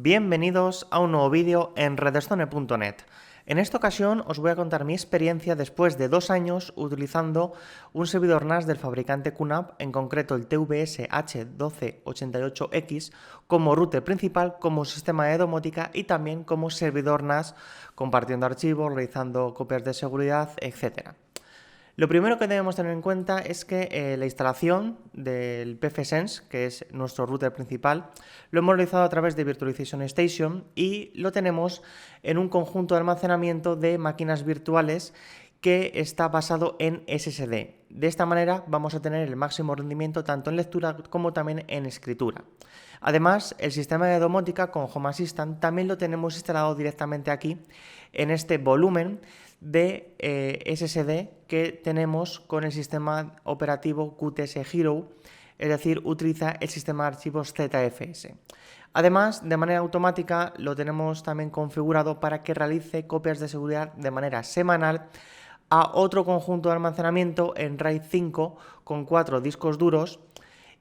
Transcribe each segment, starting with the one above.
Bienvenidos a un nuevo vídeo en redstone.net. En esta ocasión os voy a contar mi experiencia después de 2 años utilizando un servidor NAS del fabricante QNAP, en concreto el TVS H1288X, como router principal, como sistema de domótica y también como servidor NAS, compartiendo archivos, realizando copias de seguridad, etc. Lo primero que debemos tener en cuenta es que la instalación del pfSense, que es nuestro router principal, lo hemos realizado a través de Virtualization Station y lo tenemos en un conjunto de almacenamiento de máquinas virtuales que está basado en SSD. De esta manera vamos a tener el máximo rendimiento tanto en lectura como también en escritura. Además, el sistema de domótica con Home Assistant también lo tenemos instalado directamente aquí en este volumen de SSD que tenemos con el sistema operativo QTS Hero, es decir, utiliza el sistema de archivos ZFS. Además, de manera automática lo tenemos también configurado para que realice copias de seguridad de manera semanal a otro conjunto de almacenamiento en RAID 5 con 4 discos duros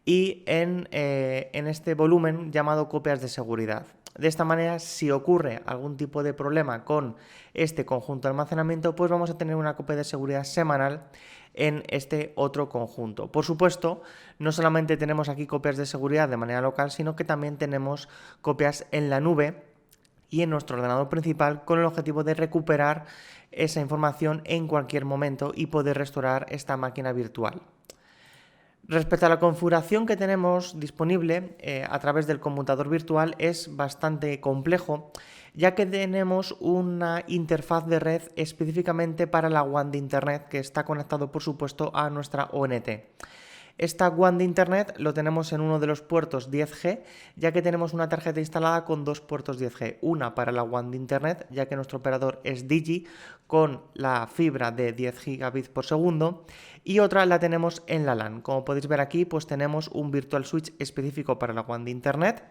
y en este volumen llamado copias de seguridad. De esta manera, si ocurre algún tipo de problema con este conjunto de almacenamiento, pues vamos a tener una copia de seguridad semanal en este otro conjunto. Por supuesto, no solamente tenemos aquí copias de seguridad de manera local, sino que también tenemos copias en la nube y en nuestro ordenador principal con el objetivo de recuperar esa información en cualquier momento y poder restaurar esta máquina virtual. Respecto a la configuración que tenemos disponible a través del conmutador virtual es bastante complejo, ya que tenemos una interfaz de red específicamente para la WAN de Internet que está conectado, por supuesto, a nuestra ONT. Esta WAN de Internet lo tenemos en uno de los puertos 10G, ya que tenemos una tarjeta instalada con 2 puertos 10G. Una para la WAN de Internet, ya que nuestro operador es Digi, con la fibra de 10 gigabits por segundo, y otra la tenemos en la LAN. Como podéis ver aquí, pues tenemos un virtual switch específico para la WAN de Internet,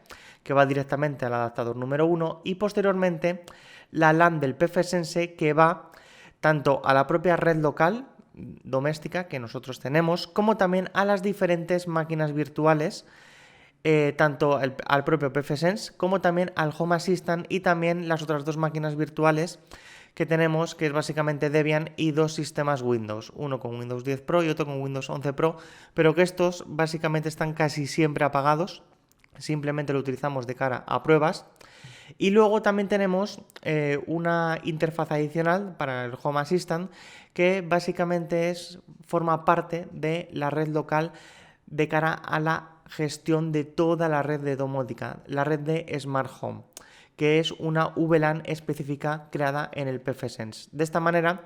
que va directamente al adaptador número 1, y posteriormente la LAN del pfSense, que va tanto a la propia red local doméstica que nosotros tenemos, como también a las diferentes máquinas virtuales, tanto al propio pfSense como también al Home Assistant y también las otras 2 máquinas virtuales que tenemos, que es básicamente Debian y 2 sistemas Windows, uno con Windows 10 Pro y otro con Windows 11 Pro, pero que estos básicamente están casi siempre apagados, simplemente lo utilizamos de cara a pruebas. Y luego también tenemos una interfaz adicional para el Home Assistant que básicamente forma parte de la red local de cara a la gestión de toda la red de domótica, la red de Smart Home, que es una VLAN específica creada en el pfSense. De esta manera,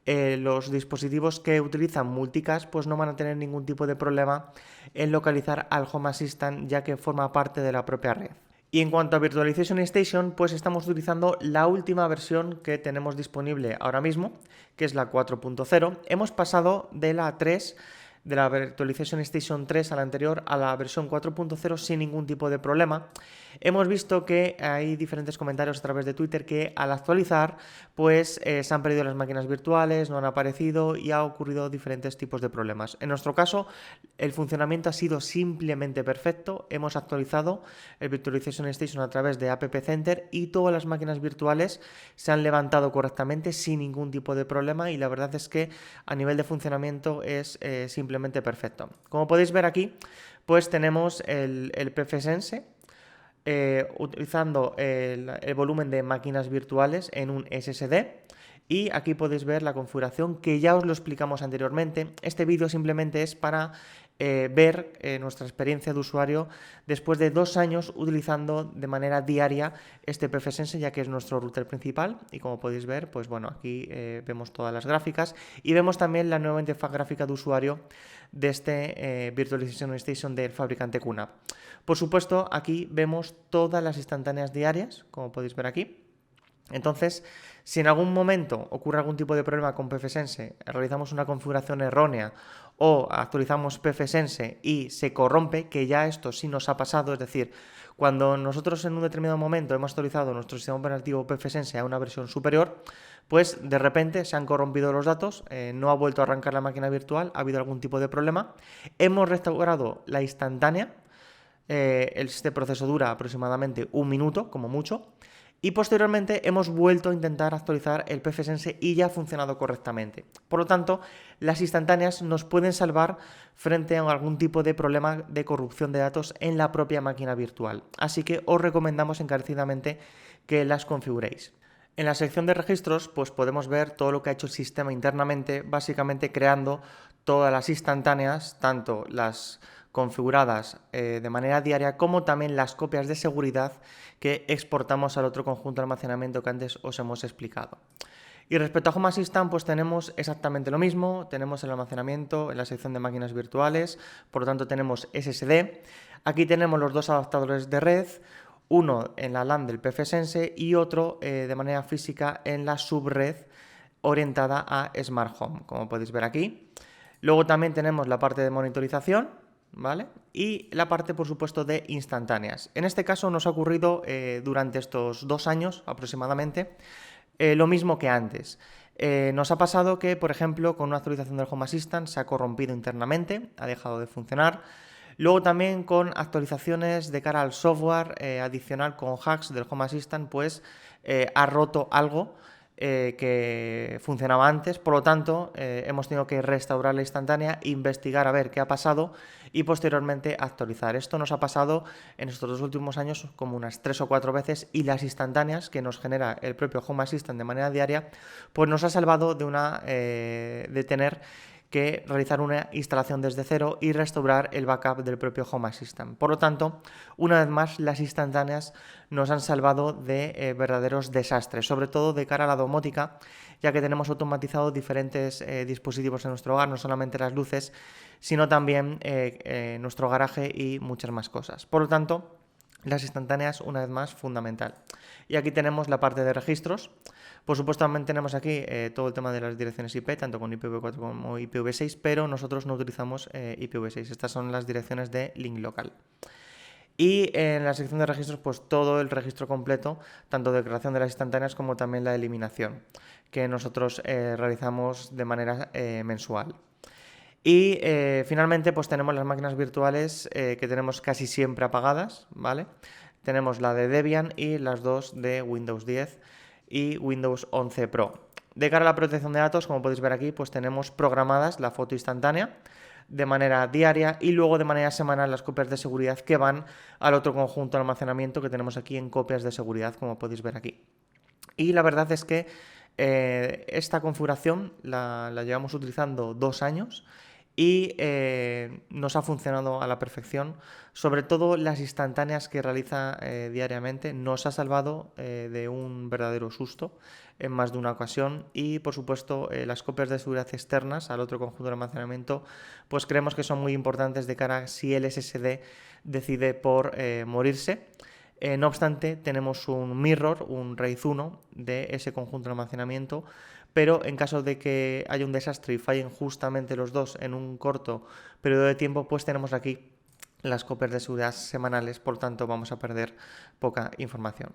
los dispositivos que utilizan multicast pues no van a tener ningún tipo de problema en localizar al Home Assistant, ya que forma parte de la propia red. Y en cuanto a Virtualization Station, pues estamos utilizando la última versión que tenemos disponible ahora mismo, que es la 4.0. Hemos pasado de la 3, de la Virtualization Station 3 a la anterior, a la versión 4.0 sin ningún tipo de problema. Hemos visto que hay diferentes comentarios a través de Twitter que al actualizar pues se han perdido las máquinas virtuales, no han aparecido y ha ocurrido diferentes tipos de problemas. En nuestro caso, el funcionamiento ha sido simplemente perfecto. Hemos actualizado el Virtualization Station a través de App Center y todas las máquinas virtuales se han levantado correctamente sin ningún tipo de problema y la verdad es que a nivel de funcionamiento es simplemente perfecto. Como podéis ver aquí, pues tenemos el pfSense utilizando el volumen de máquinas virtuales en un SSD. Y aquí podéis ver la configuración que ya os lo explicamos anteriormente. Este vídeo simplemente es para ver nuestra experiencia de usuario después de 2 años utilizando de manera diaria este pfSense, ya que es nuestro router principal. Y como podéis ver, pues bueno, aquí vemos todas las gráficas y vemos también la nueva interfaz gráfica de usuario de este Virtualization Station del fabricante QNAP. Por supuesto, aquí vemos todas las instantáneas diarias, como podéis ver aquí. Entonces, si en algún momento ocurre algún tipo de problema con pfSense, realizamos una configuración errónea o actualizamos pfSense y se corrompe, que ya esto sí nos ha pasado, es decir, cuando nosotros en un determinado momento hemos actualizado nuestro sistema operativo pfSense a una versión superior, pues de repente se han corrompido los datos, no ha vuelto a arrancar la máquina virtual, ha habido algún tipo de problema, hemos restaurado la instantánea, Este proceso dura aproximadamente un minuto, como mucho. Y posteriormente hemos vuelto a intentar actualizar el pfSense y ya ha funcionado correctamente. Por lo tanto, las instantáneas nos pueden salvar frente a algún tipo de problema de corrupción de datos en la propia máquina virtual. Así que os recomendamos encarecidamente que las configuréis. En la sección de registros, pues podemos ver todo lo que ha hecho el sistema internamente, básicamente creando todas las instantáneas, tanto las configuradas de manera diaria como también las copias de seguridad que exportamos al otro conjunto de almacenamiento que antes os hemos explicado. Y respecto a Home Assistant, pues tenemos exactamente lo mismo, tenemos el almacenamiento en la sección de máquinas virtuales, por lo tanto tenemos SSD, aquí tenemos los dos adaptadores de red, uno en la LAN del pfSense y otro de manera física en la subred orientada a Smart Home, como podéis ver aquí. Luego también tenemos la parte de monitorización, ¿vale? Y la parte, por supuesto, de instantáneas. En este caso nos ha ocurrido durante estos 2 años aproximadamente lo mismo que antes. Nos ha pasado que, por ejemplo, con una actualización del Home Assistant se ha corrompido internamente, ha dejado de funcionar. Luego también con actualizaciones de cara al software adicional con hacks del Home Assistant, pues ha roto algo que funcionaba antes, por lo tanto hemos tenido que restaurar la instantánea, investigar a ver qué ha pasado y posteriormente actualizar. Esto nos ha pasado en estos 2 últimos años como unas 3 o 4 veces y las instantáneas que nos genera el propio Home Assistant de manera diaria, pues nos ha salvado de tener que realizar una instalación desde cero y restaurar el backup del propio Home Assistant. Por lo tanto, una vez más, las instantáneas nos han salvado de verdaderos desastres, sobre todo de cara a la domótica, ya que tenemos automatizado diferentes dispositivos en nuestro hogar, no solamente las luces, sino también nuestro garaje y muchas más cosas. Por lo tanto, las instantáneas, una vez más, fundamental. Y aquí tenemos la parte de registros. Por supuesto, también tenemos aquí todo el tema de las direcciones IP, tanto con IPv4 como IPv6, pero nosotros no utilizamos IPv6. Estas son las direcciones de link local. Y en la sección de registros, pues todo el registro completo, tanto de creación de las instantáneas como también la eliminación, que nosotros realizamos de manera mensual. Y finalmente pues tenemos las máquinas virtuales que tenemos casi siempre apagadas, ¿vale? Tenemos la de Debian y las dos de Windows 10 y Windows 11 Pro. De cara a la protección de datos, como podéis ver aquí, pues tenemos programadas la foto instantánea de manera diaria y luego de manera semanal las copias de seguridad que van al otro conjunto de almacenamiento que tenemos aquí en copias de seguridad, como podéis ver aquí. Y la verdad es que esta configuración la llevamos utilizando 2 años y nos ha funcionado a la perfección. Sobre todo las instantáneas que realiza diariamente nos ha salvado de un verdadero susto en más de una ocasión y por supuesto las copias de seguridad externas al otro conjunto de almacenamiento pues creemos que son muy importantes de cara a si el SSD decide por morirse. No obstante, tenemos un mirror, un RAID 1 de ese conjunto de almacenamiento, pero en caso de que haya un desastre y fallen justamente los dos en un corto periodo de tiempo, pues tenemos aquí las copias de seguridad semanales, por tanto vamos a perder poca información.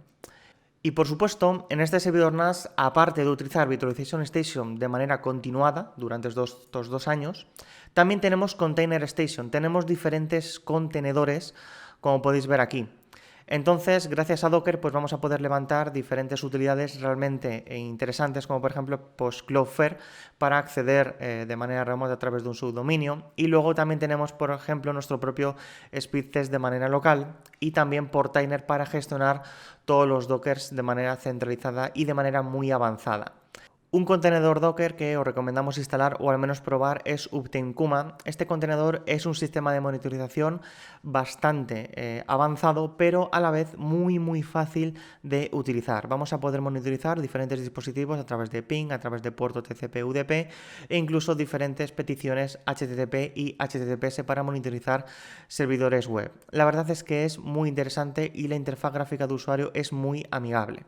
Y por supuesto, en este servidor NAS, aparte de utilizar Virtualization Station de manera continuada durante estos 2 años, también tenemos Container Station, tenemos diferentes contenedores, como podéis ver aquí. Entonces, gracias a Docker, pues vamos a poder levantar diferentes utilidades realmente interesantes, como por ejemplo pues, Cloudflare, para acceder de manera remota a través de un subdominio. Y luego también tenemos, por ejemplo, nuestro propio Speedtest de manera local y también Portainer para gestionar todos los Dockers de manera centralizada y de manera muy avanzada. Un contenedor Docker que os recomendamos instalar o al menos probar es Uptime Kuma. Este contenedor es un sistema de monitorización bastante avanzado, pero a la vez muy fácil de utilizar. Vamos a poder monitorizar diferentes dispositivos a través de ping, a través de puerto TCP/UDP e incluso diferentes peticiones HTTP y HTTPS para monitorizar servidores web. La verdad es que es muy interesante y la interfaz gráfica de usuario es muy amigable.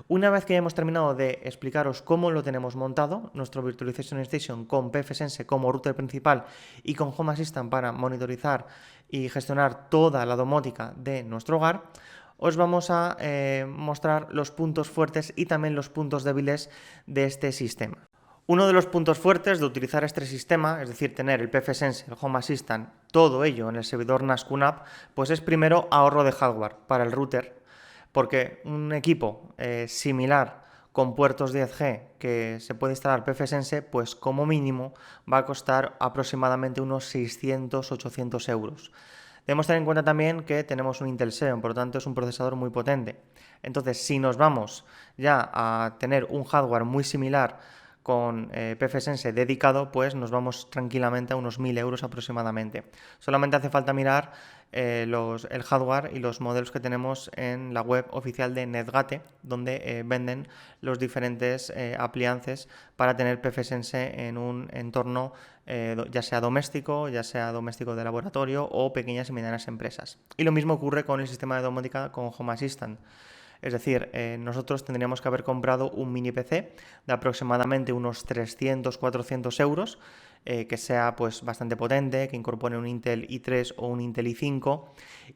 Una vez que hemos terminado de explicaros cómo lo tenemos montado, nuestro Virtualization Station con pfSense como router principal y con Home Assistant para monitorizar y gestionar toda la domótica de nuestro hogar, os vamos a mostrar los puntos fuertes y también los puntos débiles de este sistema. Uno de los puntos fuertes de utilizar este sistema, es decir, tener el pfSense, el Home Assistant, todo ello en el servidor NAS QNAP, pues es primero ahorro de hardware para el router, porque un equipo similar con puertos 10G que se puede instalar pfSense, pues como mínimo va a costar aproximadamente unos 600-800 euros. Debemos tener en cuenta también que tenemos un Intel Xeon, por lo tanto es un procesador muy potente. Entonces, si nos vamos ya a tener un hardware muy similar con pfSense dedicado, pues nos vamos tranquilamente a unos 1000 euros aproximadamente. Solamente hace falta mirar el hardware y los modelos que tenemos en la web oficial de Netgate, donde venden los diferentes appliances para tener pfSense en un entorno ya sea doméstico de laboratorio o pequeñas y medianas empresas. Y lo mismo ocurre con el sistema de domótica con Home Assistant. Es decir, nosotros tendríamos que haber comprado un mini PC de aproximadamente unos 300-400 euros, que sea pues bastante potente, que incorpore un Intel i3 o un Intel i5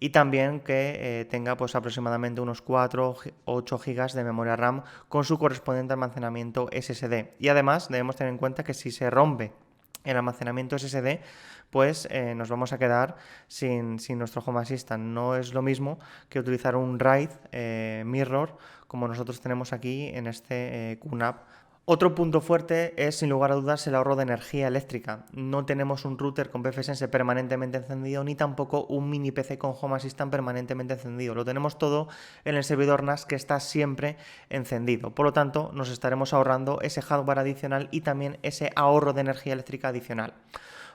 y también que tenga pues aproximadamente unos 4-8 GB de memoria RAM con su correspondiente almacenamiento SSD. Y además debemos tener en cuenta que si se rompe el almacenamiento SSD, pues nos vamos a quedar sin nuestro Home Assistant. No es lo mismo que utilizar un RAID Mirror como nosotros tenemos aquí en este QNAP. Otro punto fuerte es, sin lugar a dudas, el ahorro de energía eléctrica. No tenemos un router con pfSense permanentemente encendido, ni tampoco un mini PC con Home Assistant permanentemente encendido. Lo tenemos todo en el servidor NAS, que está siempre encendido. Por lo tanto, nos estaremos ahorrando ese hardware adicional y también ese ahorro de energía eléctrica adicional.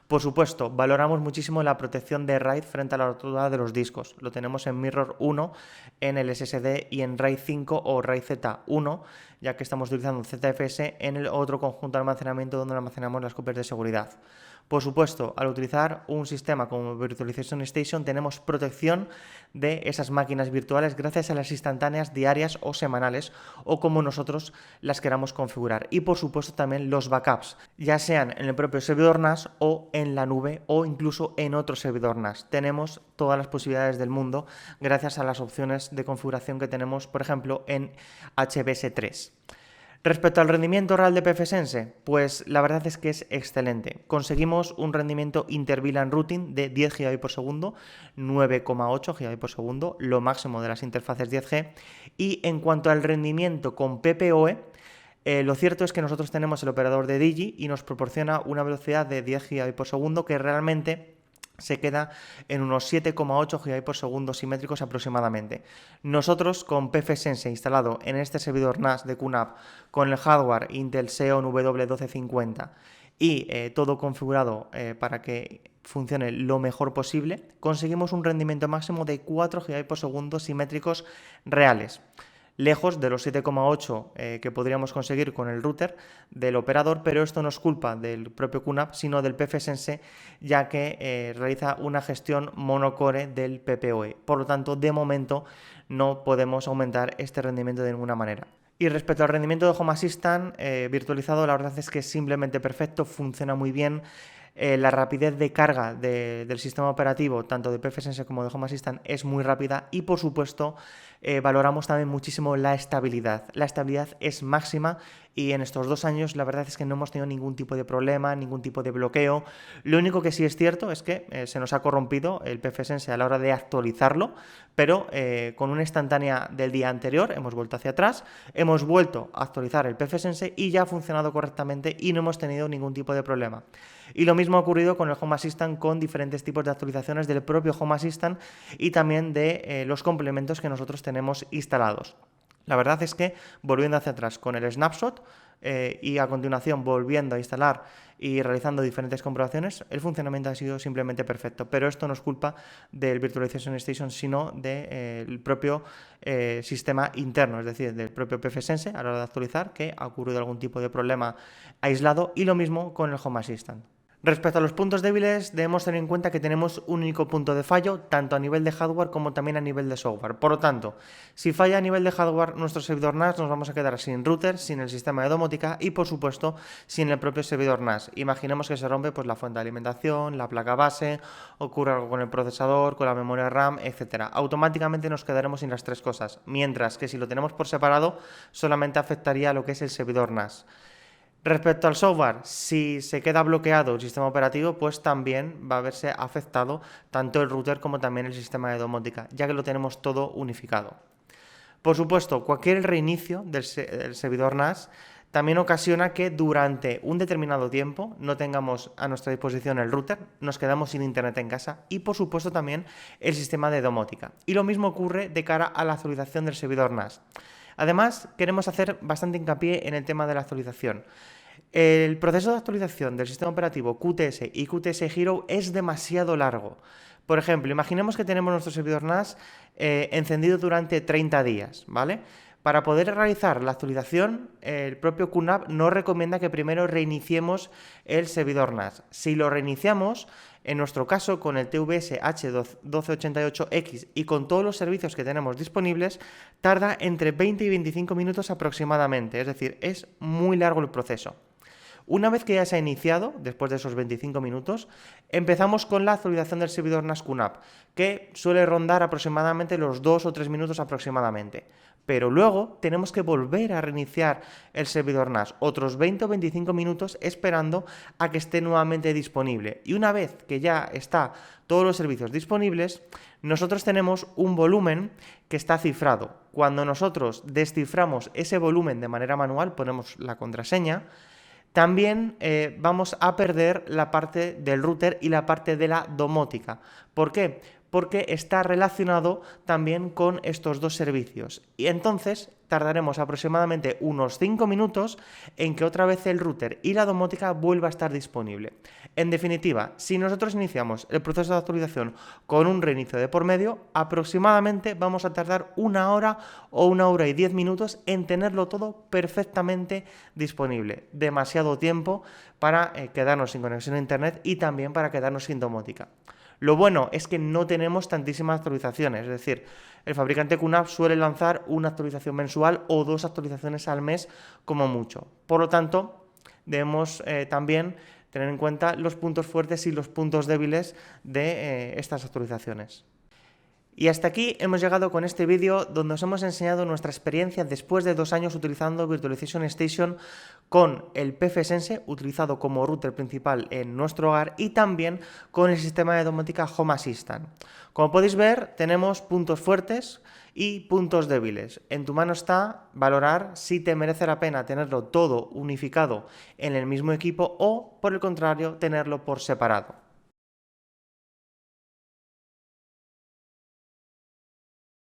Por supuesto, valoramos muchísimo la protección de RAID frente a la rotura de los discos. Lo tenemos en Mirror 1, en el SSD y en RAID 5 o RAID Z1, ya que estamos utilizando ZFS en el otro conjunto de almacenamiento donde almacenamos las copias de seguridad. Por supuesto, al utilizar un sistema como Virtualization Station tenemos protección de esas máquinas virtuales gracias a las instantáneas diarias o semanales o como nosotros las queramos configurar. Y por supuesto también los backups, ya sean en el propio servidor NAS o en la nube o incluso en otro servidor NAS. Tenemos todas las posibilidades del mundo gracias a las opciones de configuración que tenemos, por ejemplo, en HBS3. Respecto al rendimiento real de pfSense, pues la verdad es que es excelente. Conseguimos un rendimiento inter-VLAN routing de 10 GB por segundo, 9,8 GB por segundo, lo máximo de las interfaces 10G. Y en cuanto al rendimiento con PPOE, lo cierto es que nosotros tenemos el operador de Digi y nos proporciona una velocidad de 10 GB por segundo que realmente se queda en unos 7,8 GB por segundo simétricos aproximadamente. Nosotros con pfSense instalado en este servidor NAS de QNAP con el hardware Intel Xeon W1250 y todo configurado para que funcione lo mejor posible, conseguimos un rendimiento máximo de 4 GB por segundo simétricos reales, lejos de los 7,8 que podríamos conseguir con el router del operador, pero esto no es culpa del propio QNAP, sino del pfSense, ya que realiza una gestión monocore del PPOE. Por lo tanto, de momento no podemos aumentar este rendimiento de ninguna manera. Y respecto al rendimiento de Home Assistant virtualizado, la verdad es que es simplemente perfecto, funciona muy bien. La rapidez de carga del sistema operativo, tanto de pfSense como de Home Assistant, es muy rápida y, por supuesto, valoramos también muchísimo la estabilidad. La estabilidad es máxima y en estos 2 años la verdad es que no hemos tenido ningún tipo de problema, ningún tipo de bloqueo. Lo único que sí es cierto es que se nos ha corrompido el pfSense a la hora de actualizarlo, pero con una instantánea del día anterior hemos vuelto hacia atrás, hemos vuelto a actualizar el pfSense y ya ha funcionado correctamente y no hemos tenido ningún tipo de problema. Y lo mismo ha ocurrido con el Home Assistant, con diferentes tipos de actualizaciones del propio Home Assistant y también de los complementos que nosotros tenemos instalados. La verdad es que, volviendo hacia atrás con el snapshot y a continuación volviendo a instalar y realizando diferentes comprobaciones, el funcionamiento ha sido simplemente perfecto. Pero esto no es culpa del Virtualization Station, sino del propio sistema interno, es decir, del propio pfSense a la hora de actualizar, que ha ocurrido algún tipo de problema aislado, y lo mismo con el Home Assistant. Respecto a los puntos débiles, debemos tener en cuenta que tenemos un único punto de fallo, tanto a nivel de hardware como también a nivel de software. Por lo tanto, si falla a nivel de hardware nuestro servidor NAS, nos vamos a quedar sin router, sin el sistema de domótica y, por supuesto, sin el propio servidor NAS. Imaginemos que se rompe pues, la fuente de alimentación, la placa base, ocurre algo con el procesador, con la memoria RAM, etc. Automáticamente nos quedaremos sin las tres cosas, mientras que si lo tenemos por separado, solamente afectaría a lo que es el servidor NAS. Respecto al software, si se queda bloqueado el sistema operativo, pues también va a verse afectado tanto el router como también el sistema de domótica, ya que lo tenemos todo unificado. Por supuesto, cualquier reinicio del servidor NAS también ocasiona que durante un determinado tiempo no tengamos a nuestra disposición el router, nos quedamos sin internet en casa y por supuesto también el sistema de domótica. Y lo mismo ocurre de cara a la actualización del servidor NAS. Además, queremos hacer bastante hincapié en el tema de la actualización. El proceso de actualización del sistema operativo QTS y QTS Hero es demasiado largo. Por ejemplo, imaginemos que tenemos nuestro servidor NAS encendido durante 30 días, ¿vale? Para poder realizar la actualización, el propio QNAP nos recomienda que primero reiniciemos el servidor NAS. Si lo reiniciamos, en nuestro caso con el TVS H1288X y con todos los servicios que tenemos disponibles, tarda entre 20 y 25 minutos aproximadamente, es decir, es muy largo el proceso. Una vez que ya se ha iniciado, después de esos 25 minutos, empezamos con la actualización del servidor NAS QNAP, que suele rondar aproximadamente los 2 o 3 minutos aproximadamente. Pero luego tenemos que volver a reiniciar el servidor NAS otros 20 o 25 minutos esperando a que esté nuevamente disponible. Y una vez que ya está todos los servicios disponibles, nosotros tenemos un volumen que está cifrado. Cuando nosotros desciframos ese volumen de manera manual, ponemos la contraseña, también vamos a perder la parte del router y la parte de la domótica. ¿Por qué? Porque está relacionado también con estos dos servicios. Y entonces tardaremos aproximadamente unos 5 minutos en que otra vez el router y la domótica vuelva a estar disponible. En definitiva, si nosotros iniciamos el proceso de actualización con un reinicio de por medio, aproximadamente vamos a tardar 1 hora o 1 hora y 10 minutos en tenerlo todo perfectamente disponible. Demasiado tiempo para quedarnos sin conexión a internet y también para quedarnos sin domótica. Lo bueno es que no tenemos tantísimas actualizaciones, es decir, el fabricante QNAP suele lanzar una actualización mensual o 2 actualizaciones al mes como mucho. Por lo tanto, debemos también tener en cuenta los puntos fuertes y los puntos débiles de estas actualizaciones. Y hasta aquí hemos llegado con este vídeo donde os hemos enseñado nuestra experiencia después de 2 años utilizando Virtualization Station con el pfSense utilizado como router principal en nuestro hogar y también con el sistema de domótica Home Assistant. Como podéis ver, tenemos puntos fuertes y puntos débiles. En tu mano está valorar si te merece la pena tenerlo todo unificado en el mismo equipo o, por el contrario, tenerlo por separado.